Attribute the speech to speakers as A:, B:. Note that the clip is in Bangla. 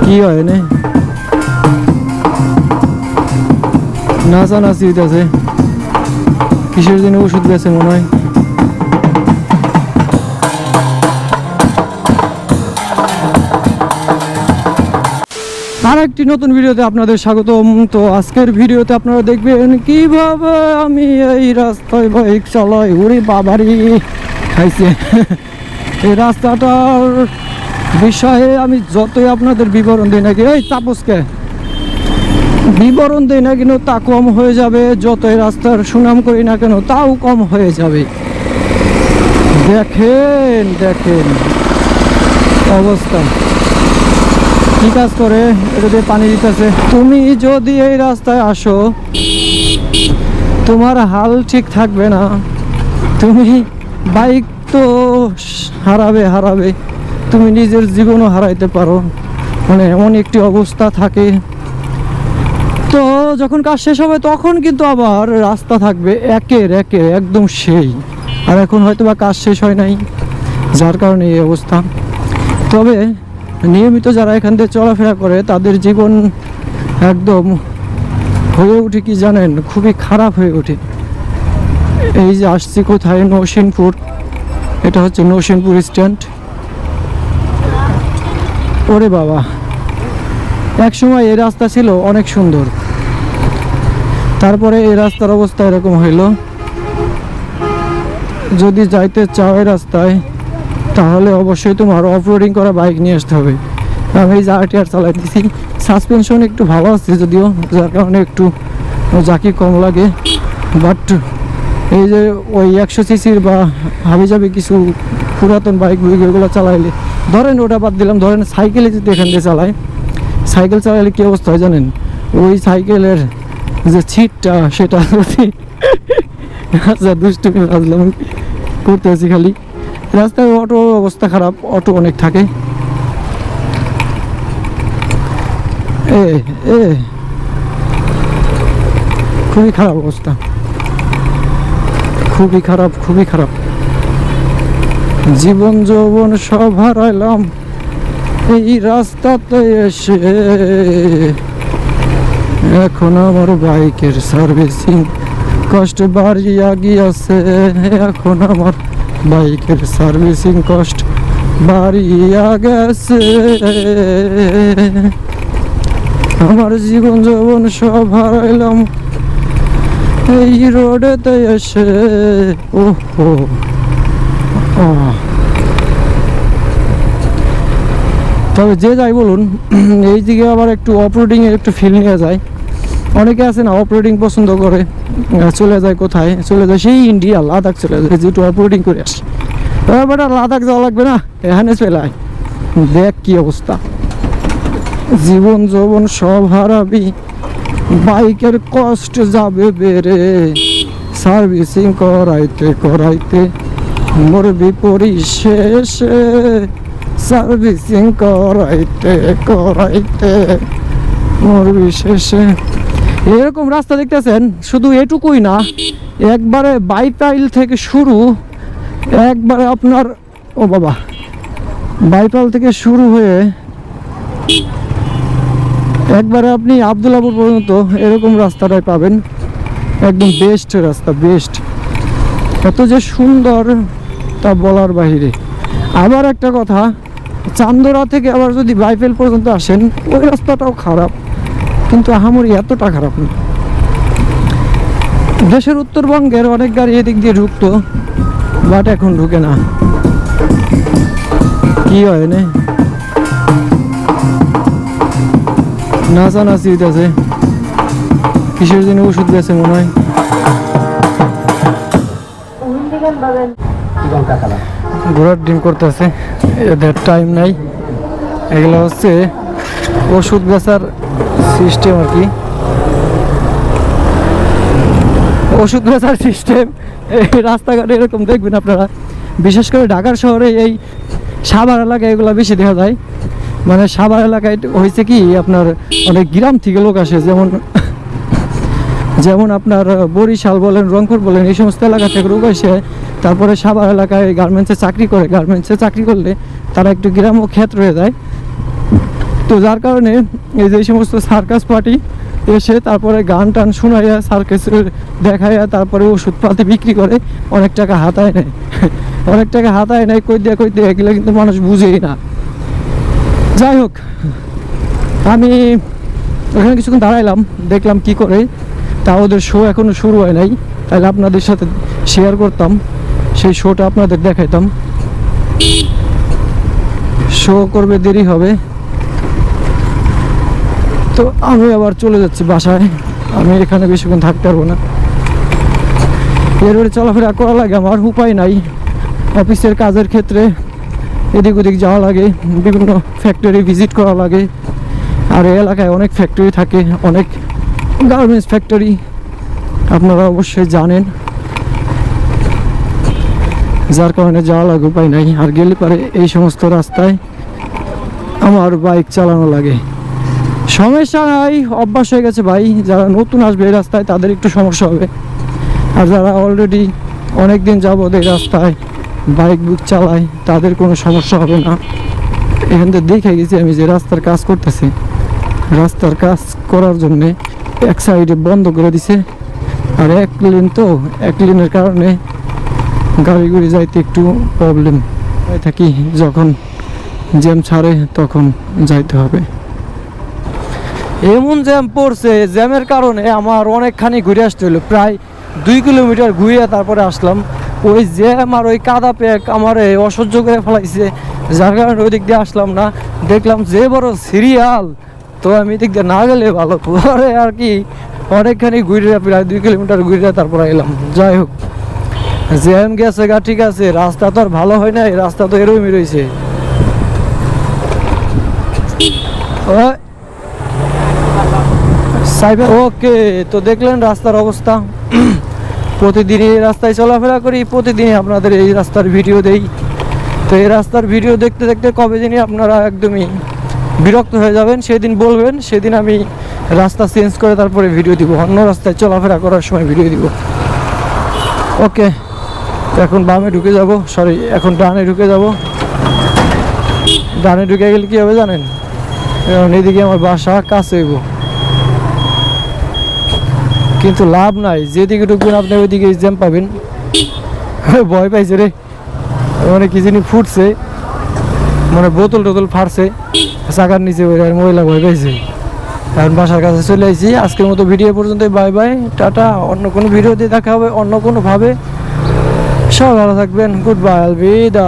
A: কি হয় না নাচানাচি হইতেছে কিসের জন্য ওষুধ বেছে মনে হয়। আর একটি নতুন ভিডিওতে আপনাদের স্বাগতম। তো আজকের ভিডিওতে আপনারা দেখবেন কিভাবে আমি এই রাস্তায় বাইক চালাই। ওরে বাবারি খাইছে এই রাস্তাটার বিষয়ে আমি যতই আপনাদের বিবরণ দিই নাকি এই তাপসকে বিবরণ দিই না কেন তা কম হয়ে যাবে, যতই রাস্তার সুনাম করি না কেন তাও কম হয়ে যাবে। দেখেন দেখেন অবস্থা কি কাজ করে, এটা দিয়ে পানি দিতেছে। তুমি যদি এই রাস্তায় আসো তোমার হাল ঠিক থাকবে না, তুমি বাইক তো হারাবে, তুমি নিজের জীবনও হারাইতে পারো, মানে এমন একটি অবস্থা থাকে। তো যখন কাজ শেষ হবে তখন কিন্তু আবার রাস্তা থাকবে একের একদম সেই। আর এখন হয়তো বা কাজ শেষ হয় নাই, যার কারণে এই অবস্থা। তবে নিয়মিত যারা এখান থেকে চলাফেরা করে তাদের জীবন একদম হয়ে ওঠে কি জানেন, খুবই খারাপ হয়ে ওঠে। এই যে আসছি কোথায়, নৌসিনপুর, এটা হচ্ছে নৌসিনপুর স্ট্যান্ড। ওরে বাবা, এক সময় এই রাস্তা ছিল অনেক সুন্দর, তারপরে এই রাস্তার অবস্থা এরকম হইল। যদি যাইতে চাও এই রাস্তায় তাহলে অবশ্যই তোমার অফরোডিং করা বাইক নিয়ে আসতে হবে। আমি এই যে RTR চালাই দিচ্ছি, সাসপেনশন একটু ভালো আছে যদিও, যার কারণে একটু জাকি কম লাগে। বাট এই যে ওই 100 সিসির বা হাবিজাবি কিছু পুরাতন বাইক ওইগুলো চালাইলে, ধরেন ওটা বাদ দিলাম, ধরেন সাইকেলে যদি এখান দিয়ে চালায়, সাইকেল চালাইলে কী অবস্থা হয় জানেন, ওই সাইকেলের যে ছিটটা সেটা আচ্ছা দুষ্টুমি বাজলাম করতেছি খালি। রাস্তায় অটো অবস্থা খারাপ, অটো অনেক থাকে। খুবই খারাপ অবস্থা, খুবই খারাপ। জীবন যৌবন সব হারাইলাম এই রাস্তাতে এসে, এখন আমার বাইকের সার্ভিসিং কষ্ট বাড়িয়া গিয়াছে, এখন আমার বাইকের সার্ভিসিং কষ্ট বাড়িয়া গেছে, আমার জীবন যৌবন সব হারাইলাম এই রোডেতে এসে। ওহো তবে যে যাই বলুন, এই দিকে আবার একটু অফরোডিং এর একটু ফিল নিয়ে যায়। অনেকে আছে না অফরোডিং পছন্দ করে, চলে যায় কোথায়, চলে যায় সেই ইন্ডিয়া, লাদাখ চলে যায়, যেটু অফরোডিং করে আসে। এবার লাদাখ যাওয়া লাগবে না, এখানে চলে আয়। দেখ কি অবস্থা, জীবন যৌবন সব হারাবি, বাইকের কষ্ট যাবে বেড়ে, সার্ভিসিং করাইতে মরবি পরিশেষে, সার্ভিসিং করাইতে মরবি শেষে। এরকম রাস্তা দেখতেছেন, শুধু এটুকুই না, একবারে বাইপাইল থেকে শুরু, একবারে আপনার ও বাবা বাইপাইল থেকে শুরু হয়ে একবারে আপনি আব্দুল্লাপুর পর্যন্ত এরকম রাস্তাটাই পাবেন। একদম বেস্ট রাস্তা, বেস্ট। এত যে সুন্দর তা বলার বাহিরে। আবার একটা কথা, চান্দরা থেকে আবার যদি বাইপাইল পর্যন্ত আসেন, ওই রাস্তাটাও খারাপ, কিন্তু আহামরি এতটা খারাপ না। দেশের উত্তরবঙ্গের অনেক গাড়ি এদিক দিয়ে ঢুকতো, বাট এখন ঢুকে না। কি হয় না নাচানাচি হইতেছে কিসের জন্য ওষুধ বেছে মনে হয়। ঘোড়ার ডিম করতেছে, এদের টাইম নাই। এগুলো হচ্ছে ওষুধ বেচার সিস্টেম আর কি, ওষুধ বেচার সিস্টেম। এই রাস্তাঘাটে এরকম দেখবেন আপনারা, বিশেষ করে ঢাকার শহরে এই সাভার এলাকায় এগুলো বেশি দেখা যায়। মানে সাভার এলাকায় হয়েছে কি, আপনার অনেক গ্রাম থেকে লোক আসে, যেমন আপনার বরিশাল বলেন, রংপুর বলেন, এই সমস্ত এলাকা থেকে লোক আসে। তারপরে সাভার এলাকায় গার্মেন্টসে চাকরি করে, গার্মেন্টসে চাকরি করলে তারা একটু গ্রাম ও ক্ষেত রয়ে যায়। তো যার কারণে এই যে সমস্ত সার্কাস পার্টি এসে তারপরে গান টান শোনাইয়া সার্কাসের দেখাইয়া তারপরে ওষুধপাতি বিক্রি করে অনেক টাকা হাতায় নেয়। অনেক টাকা হাতায় নেয় কই দিয়ে এগুলো কিন্তু মানুষ বুঝেই না। যাই হোক, আমি ওখানে কিছুক্ষণ দাঁড়াইলাম, দেখলাম কি করে। তা ওদের শো এখনো শুরু হয় নাই, তাহলে আপনাদের সাথে শেয়ার করতাম, সেই শোটা আপনাদের দেখাইতাম। শো করবে, দেরি হবে। তো আমি আবার চলে যাচ্ছি বাসায়, আমি এখানে বেশিক্ষণ থাকতে পারবো না। এরপরে চলাফেরা করা লাগে, আমার উপায় নাই। অফিসের কাজের ক্ষেত্রে এদিক ওদিক যাওয়া লাগে, বিভিন্ন ফ্যাক্টরি ভিজিট করা লাগে। আর এই এলাকায় অনেক ফ্যাক্টরি থাকে, অনেক গার্মেন্টস ফ্যাক্টরি, আপনারা অবশ্যই জানেন। যার কারণে যাওয়া লাগে, উপায় নাই। আর গেলে পারে এই সমস্ত রাস্তায় আমার বাইক চালানো লাগে। সমস্যা নাই, অভ্যাস হয়ে গেছে ভাই। যারা নতুন আসবে এই রাস্তায় তাদের একটু সমস্যা হবে, আর যারা অলরেডি অনেক দিন যাবত এই রাস্তায় বাইক বুক চালায় তাদের কোনো সমস্যা হবে না। এখান থেকে দেখে গেছি আমি যে রাস্তার কাজ করতেছে, রাস্তার কাজ করার জন্যে এক সাইডে বন্ধ করে দিছে। আর এক লেন, তো এক লেনের কারণে গাড়ি গুড়ি যাইতে একটু প্রবলেম হয়ে থাকি। যখন জ্যাম ছাড়ে তখন যাইতে হবে। এমন জ্যাম পড়ছে, জ্যামের কারণে আমার অনেকখানি ঘুরে আসতে হলো, প্রায় 2 কিলোমিটার ঘুরে তারপরে আসলাম। ওই জ্যাম আর ওই কাদা প্যাক আমার অসহ্য করে ফেলাইছে, যার কারণে ওই দিক দিয়ে আসলাম না। দেখলাম যে বড় সিরিয়াল, তো আমি দিক দিয়ে না গেলে ভালো। পরে আর কি অনেকখানি ঘুরে, প্রায় 2 কিলোমিটার ঘুরে তারপরে এলাম। যাই হোক, জ্যাম গেছে গা, ঠিক আছে। রাস্তা তো আর ভালো হয় না, এই রাস্তা তো এরকমই রয়েছে। ওকে, তো দেখলেন রাস্তার অবস্থা। প্রতিদিনই এই রাস্তায় চলাফেরা করি, প্রতিদিনই আপনাদের এই রাস্তার ভিডিও দেই। তো এই রাস্তার ভিডিও দেখতে দেখতে কবে দিনই আপনারা একদমই বিরক্ত হয়ে যাবেন, সেদিন বলবেন, সেদিন আমি রাস্তা চেঞ্জ করে তারপরে ভিডিও দিব, অন্য রাস্তায় চলাফেরা করার সময় ভিডিও দিব। ওকে, তো এখন বামে ঢুকে যাব, সরি এখন ডানে ঢুকে যাব। ডানে ঢুকে গেলে কী হবে জানেন, কারণ এদিকে আমার বাসা কাছে হইব, কিন্তু লাভ নাই। যেদিকে ঢুকবেন আপনি ওইদিকে জ্যাম পাবেন। ভয় পাইছে রে, মানে কি জানি ফুটছে, মানে বোতল টোতল ফাটছে চাকার নিচে, ওই মহিলা ভয় পাইছে। এখন বাসার কাছে চলে আসছি। আজকের মতো ভিডিও পর্যন্ত, বাই বাই, টাটা। অন্য কোনো ভিডিও দিয়ে দেখা হবে অন্য কোনোভাবে। সবাই ভালো থাকবেন, গুড বাই, আলবিদা।